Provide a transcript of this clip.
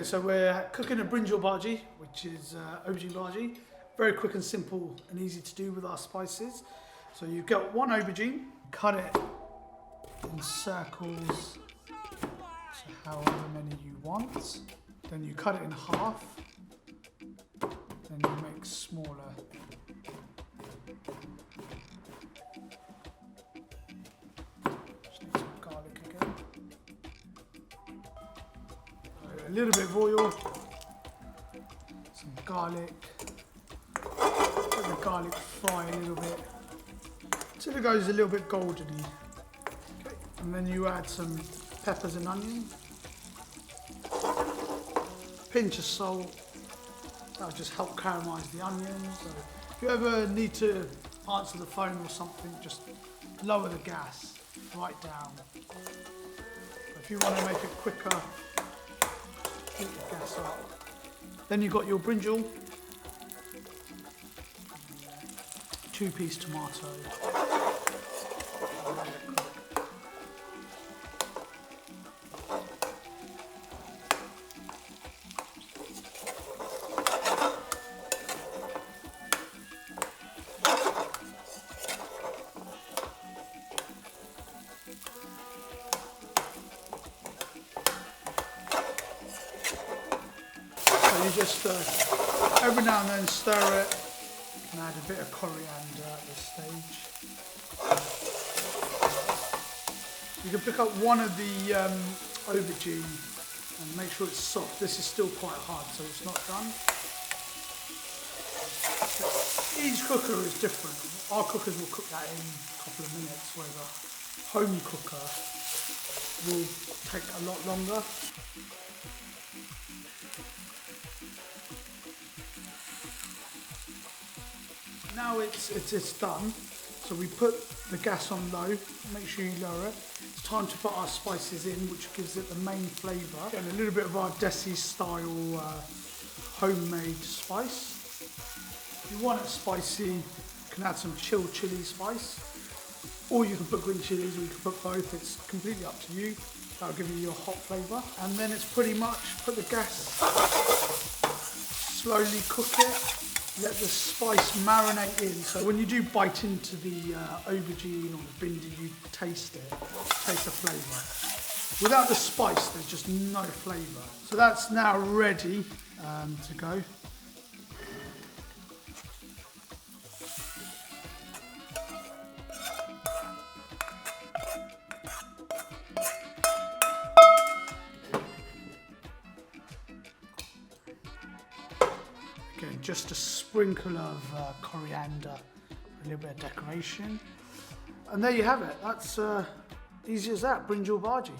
Okay, so we're cooking a Brinjol Bhaji, which is aubergine Bhaji. Very quick and simple and easy to do with our spices. So you've got one aubergine, cut it in circles, so however many you want. Then you cut it in half, then you make smaller. Just need some garlic again. A little bit of oil, some garlic. Let the garlic fry a little bit until it goes a little bit goldeny. Okay. And then you add some peppers and onion, pinch of salt. That'll just help caramelise the onions. So if you ever need to answer the phone or something, just lower the gas right down. If you want to make it quicker, keep the gas up. Then you've got your brinjal, 2-piece tomato. So you just every now and then stir it. You can add a bit of coriander at this stage. You can pick up one of the aubergine and make sure it's soft. This is still quite hard, so it's not done. Each cooker is different. Our cookers will cook that in a couple of minutes, whereas a home cooker will take a lot longer. Now it's done, so we put the gas on low, make sure you lower it. It's time to put our spices in, which gives it the main flavour. And a little bit of our Desi-style homemade spice. If you want it spicy, you can add some chilled chilli spice, or you can put green chilies, or you can put both. It's completely up to you. That'll give you your hot flavour. And then it's pretty much put the gas, slowly cook it. Let the spice marinate in. So when you do bite into the aubergine or the bindi, you taste it, taste the flavour. Without the spice, there's just no flavour. So that's now ready to go. Again, just a sprinkle of coriander, a little bit of decoration. And there you have it. That's easy as that, Brinjol Bhaji.